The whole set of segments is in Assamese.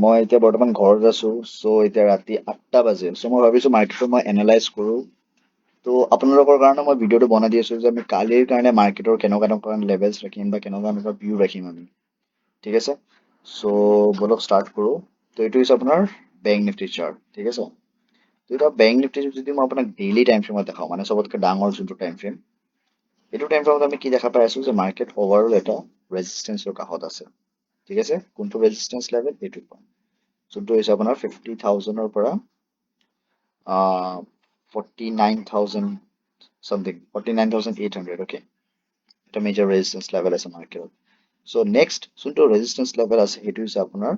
মই এতিয়া বৰ্তমান ঘৰত আছো চ' এতিয়া ৰাতি 8টা বাজে চ' মই ভাবিছো মাৰ্কেটটো মই এনালাইজ কৰো ত' আপোনালোকৰ কাৰণে মই ভিডিঅ'টো বনাই দি আছো যে আমি কালিৰ কাৰণে মাৰ্কেটৰ কেনেকুৱা কেনেকুৱা লেভেলছ ৰাখিম বা কেনেকুৱা কেনেকুৱা ভিউ ৰাখিম আমি ঠিক আছে চ' বলক ষ্টাৰ্ট কৰো ত' এইটো হৈছে আপোনাৰ বেংক নিফটি চাৰ্ট ঠিক আছে ত' এতিয়া বেংক নিফটি যদি মই আপোনাক ডেইলি টাইম ফ্ৰেমত দেখাওঁ মানে চবতকৈ ডাঙৰ যোনটো টাইম ফ্ৰেম এইটো টাইম ফ্ৰেমত আমি কি দেখা পাই আছো যে মাৰ্কেট অভাৰঅল এটা ৰেজিষ্টেঞ্চৰ কাষত আছে ঠিক আছে কোনটো ৰেজিষ্টেঞ্চ লেভেল এইটো যোনটো হৈছে আপোনাৰ 50,000ৰ পৰা 49,000 something 49,800 okay এটা মেজৰ ৰেজিষ্টেঞ্চ লেভেল আছে মাৰ্কেটত চ' নেক্সট যোনটো ৰেজিষ্টেঞ্চ লেভেল আছে সেইটো হৈছে আপোনাৰ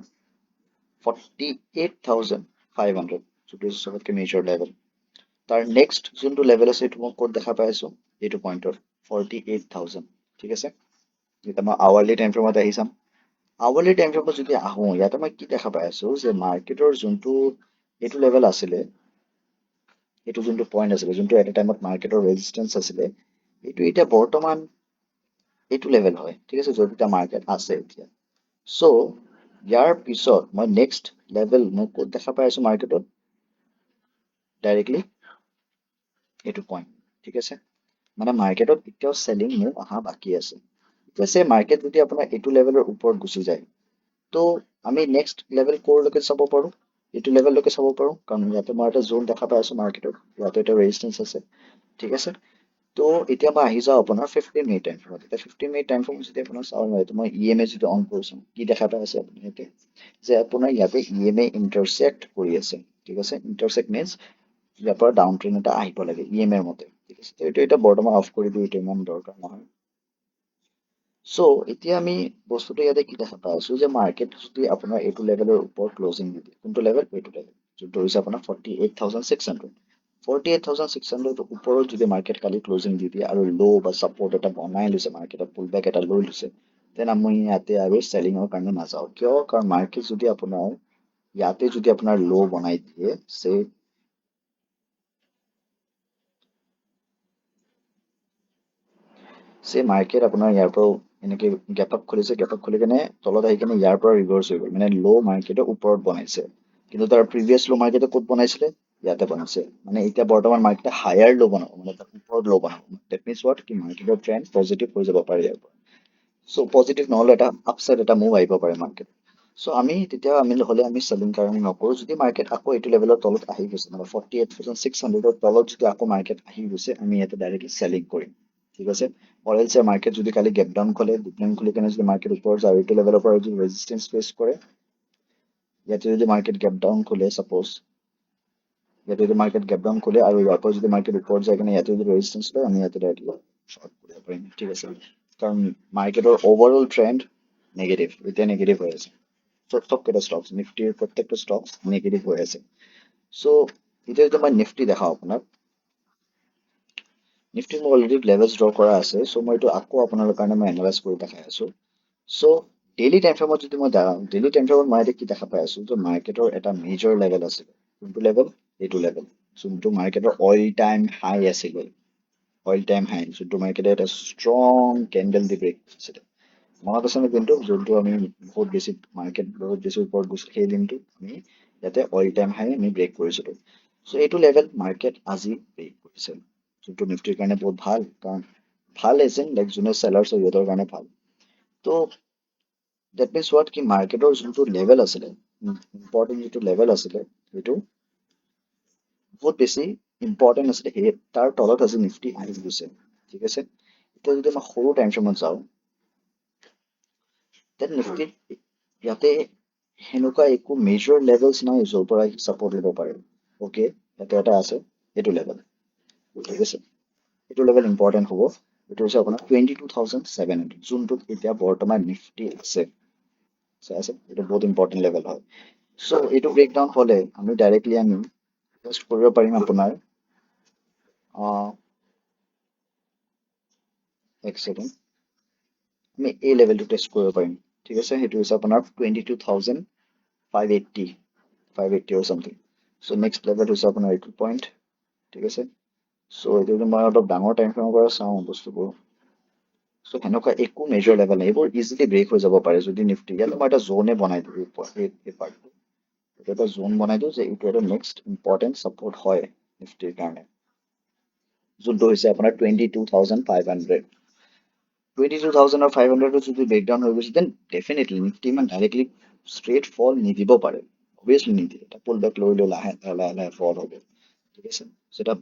48,500 যোনটো হৈছে চবতকৈ মেজৰ লেভেল তাৰ নেক্সট যোনটো লেভেল আছে এইটো মই ক'ত দেখা পাই আছো এইটো পইণ্টত 48,000 ঠিক আছে এতিয়া মই আৱাৰলি টাইম ফ্ৰেমত আহি চাম আৱাৰলি টাইম ফ্ৰেমত যদি আহোঁ ইয়াতে মই কি দেখা পাই আছো যে মাৰ্কেটৰ যোনটো এইটো লেভেল আছিলে এইটো যোনটো পইণ্ট আছিলে যোনটো এটা টাইমত মাৰ্কেটৰ ৰেজিষ্টেঞ্চ আছিলে এইটো এতিয়া বৰ্তমান এইটো লেভেল হয় ঠিক আছে য'ত এতিয়া মাৰ্কেট আছে এতিয়া চ' ইয়াৰ পিছত মই নেক্সট লেভেল মই ক'ত দেখা পাই আছো মাৰ্কেটত ডাইৰেক্টলি এইটো পইণ্ট ঠিক আছে মানে মাৰ্কেটত এতিয়াও চেলিং মোৰ অহা বাকী আছে এতিয়া মাৰ্কেট যদি আপোনাৰ এইটো লেভেলৰ ওপৰত গুচি যায় ত' আমি নেক্সট লেভেল ক'ৰলৈকে চাব পাৰোঁ এইটো লেভেললৈকে চাব পাৰোঁ কাৰণ ইয়াতে মই এটা জোন দেখা পাই আছো মাৰ্কেটত ইয়াতে এটা ৰেজিষ্টেঞ্চ আছে ঠিক আছে ত' এতিয়া মই আহি যাওঁ আপোনাৰ 15 মিনিট টাইম ফ্ৰেমত এতিয়া 15 মিনিট টাইম ফ্ৰেম যদি আপোনাৰ চাওঁ নহয় মই EMA যদি অন কৰিছোঁ কি দেখা পাই আছে আপুনি ইয়াতে যে আপোনাৰ ইয়াতে EMA ইণ্টাৰচেক্ট কৰি আছে ঠিক আছে ইণ্টাৰচেক্ট মিনছ ইয়াৰ পৰা ডাউন ট্ৰেণ্ড এটা আহিব লাগে EMA ৰ মতে ঠিক আছে ত' এইটো এতিয়া বৰ্তমান অফ কৰি দিওঁ এইটো ইমান দৰকাৰ নহয় চ' এতিয়া আমি বস্তুটো ইয়াতে কি দেখা পাই আছো যে মাৰ্কেট যদি আপোনাৰ এইটো লেভেলৰ ওপৰত ক্লজিং দি দিয়ে কোনটো লেভেল এইটো লেভেল যোনটো হৈছে আপোনাৰ 48,600 48,600 ওপৰত যদি মাৰ্কেট কালি ক্লজিং দি দিয়ে আৰু ল' বা ছাপৰ্ট এটা বনাই লৈছে মাৰ্কেটত পুল বেক এটা লৈ লৈছে দেন আমি ইয়াতে আৰু চেলিঙৰ কাৰণে নাযাওঁ কিয় কাৰণ মাৰ্কেট যদি আপোনাৰ ইয়াতে যদি আপোনাৰ ল' বনাই দিয়ে মাৰ্কেট আপোনাৰ ইয়াৰ পৰা এনেকে গেপ আপ খুলিছে গেপ আপ খুলি কেনে তলত আহি কেনে ইয়াৰ পৰা ৰিভাৰ্চ হৈ গ'ল মানে ল' মাৰ্কেটৰ ওপৰত বনাইছে কিন্তু তাৰ প্ৰিভিয়াছ ল' মাৰ্কেটে ক'ত বনাইছিলে ইয়াতে বনাইছে মানে এতিয়া বৰ্তমান মাৰ্কেটে হায়াৰ ল' বনাব মানে তাৰ ওপৰত ল' বনাব ডেট মিনছ হোৱাট কি মাৰ্কেটৰ ট্ৰেণ্ড পজিটিভ হৈ যাব পাৰে ইয়াৰ পৰা চ' পজিটিভ নহ'লে এটা আপছাইড এটা মুভ আহিব পাৰে মাৰ্কেট চ' আমি তেতিয়া হ'লে আমি চেলিং কাৰণে নকৰোঁ যদি মাৰ্কেট আকৌ এইটো লেভেলৰ তলত আহি গৈছে মানে 48,600ৰ তলত যদি আকৌ মাৰ্কেট আহি গৈছে আমি ইয়াতে ডাইৰেক্টলি চেলিং কৰিম ঠিক আছে অৰেলছে মাৰ্কেট যদি কালি গেপ ডাউন খোলে ডিপ ডাউন খুলি কেনে যদি মাৰ্কেট ওপৰত যায় এইটো লেভেলৰ পৰা যদি ৰেজিষ্টেঞ্চ ফেচ কৰে ইয়াতে যদি মাৰ্কেট গেপ ডাউন খোলে ছাপ'জ ইয়াতে যদি মাৰ্কেট গেপ ডাউন খোলে আৰু ইয়াৰ পৰা যদি মাৰ্কেট ওপৰত যায় কেনে ইয়াতে যদি ৰেজিষ্টেঞ্চ লয় আমি ইয়াতে ডাইৰেক্টলি শ্বৰ্ট কৰিব পাৰিম ঠিক আছে কাৰণ মাৰ্কেটৰ অভাৰঅল ট্ৰেণ্ড নিগেটিভ এতিয়া নিগেটিভ হৈ আছে চবকেইটা ষ্টকছ নিফটিৰ প্ৰত্যেকটো ষ্টকছ নিগেটিভ হৈ আছে চ' এতিয়া যদি মই নিফটি দেখাওঁ আপোনাক নিফটি মোৰ অলৰেডি লেভেলছ ড্ৰ কৰা আছে চ' মই এইটো আকৌ আপোনালোকৰ কাৰণে মই এনালাইজ কৰি দেখাই আছো চ' ডেইলি টাইম ফ্ৰেমত যদি মই ডেইলি টাইম ফ্ৰেমত মই এতিয়া কি দেখা পাই আছো যে মাৰ্কেটৰ এটা মেজৰ লেভেল আছিলে কোনটো লেভেল এইটো লেভেল যোনটো মাৰ্কেটৰ অইল টাইম হাই আছিলে অইল টাইম হাই যোনটো মাৰ্কেটে এটা ষ্ট্ৰং কেণ্ডেল দি ব্ৰেক কৰিছিলে মনত আছে নে দিনটো যোনটো আমি বহুত বেছি মাৰ্কেট বহুত বেছি ওপৰত গৈছিল সেই দিনটো আমি ইয়াতে অইল টাইম হাই আমি ব্ৰেক কৰিছিলোঁ চ' এইটো লেভেল মাৰ্কেট আজি ব্ৰেক কৰিছে যোনটো নিফটিৰ কাৰণে বহুত ভাল কাৰণ ভাল এজ ইন লাইক যোনে চেলাৰ সিহঁতৰ কাৰণে ভাল ত' ডেট মিনছ হোৱাট কি মাৰ্কেটৰ যোনটো লেভেল আছিলে ইম্পৰ্টেণ্ট যিটো লেভেল আছিলে সেইটো বহুত বেছি ইম্পৰ্টেণ্ট আছিলে সেই তাৰ তলত আজি নিফটি আহি গৈছে ঠিক আছে এতিয়া যদি মই সৰু টাইম ফ্ৰেমত যাওঁ দেন নিফটিত ইয়াতে সেনেকুৱা একো মেজৰ লেভেলছ নাই য'ৰ পৰা ছাপৰ্ট ল'ব পাৰে অ'কে ইয়াতে এটা আছে এইটো লেভেল ঠিক আছে এইটো লেভেল ইম্পৰ্টেণ্ট হ'ব এইটো হৈছে আপোনাৰ 22,700 যোনটোত এতিয়া বৰ্তমান নিফটি আছে এইটো বহুত ইম্পৰ্টেণ্ট লেভেল হয় চ' এইটো ব্ৰেকডাউন হ'লে আমি ডাইৰেক্টলি আমি ইনভেষ্ট কৰিব পাৰিম আপোনাৰ এক ছেকেণ্ড আমি এই লেভেলটো টেষ্ট কৰিব পাৰিম ঠিক আছে সেইটো হৈছে আপোনাৰ 22,580 580 চামথিং চ' নেক্সট লেভেল হৈছে আপোনাৰ এইটো পইণ্ট ঠিক আছে চ' এইটো মই অলপ ডাঙৰ টাইম ফ্ৰেমৰ পৰা চাওঁ বস্তুবোৰ চ' সেনেকুৱা একো মেজৰ লেভেল নাই, এইবোৰ ইজিলি ব্ৰেক হৈ যাব পাৰে যদি নিফটি, ইয়াত মই এটা জোনে বনাই দিওঁ এই পাৰ্টটো, এইটো এটা জোন বনাই দিওঁ যে এইটো এটা নেক্সট ইম্পৰ্টেণ্ট ছাপৰ্ট হয় নিফটিৰ কাৰণে, যোনটো হৈছে আপোনাৰ 22,500। 22,500 যদি ব্ৰেকডাউন হৈ গৈছে দেন ডেফিনেটলি নিফটি ইমান ডাইৰেক্টলি ষ্ট্ৰেইট ফল নিদিব পাৰে, অবভিয়াছলি নিদিয়ে, এটা পুল বেক লৈ লৈ লাহে লাহে লাহে ফল হ'ব, ঠিক আছে। সেটা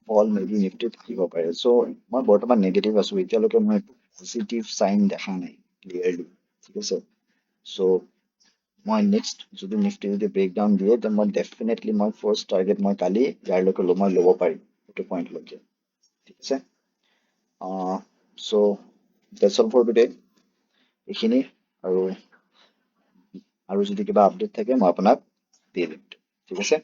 ফল মেবি নিফটিত আহিব পাৰে। চ' মই বৰ্তমান নেগেটিভ আছোঁ, এতিয়ালৈকে মই পজিটিভ চাইন দেখা নাই ক্লিয়াৰলি, ঠিক আছে। চ' মই নেক্সট যদি নিফটি যদি ব্ৰেকডাউন দিয়ে দেন মই ডেফিনেটলি মই ফাৰ্ষ্ট টাৰ্গেট মই কালি ইয়াৰলৈকে মই ল'ব পাৰিম, এইটো পইণ্টলৈকে, ঠিক আছে। চ' দেটছ অল ফৰ টুডে, এইখিনি। আৰু আৰু যদি কিবা আপডেট থাকে মই আপোনাক দি দিম, ঠিক আছে।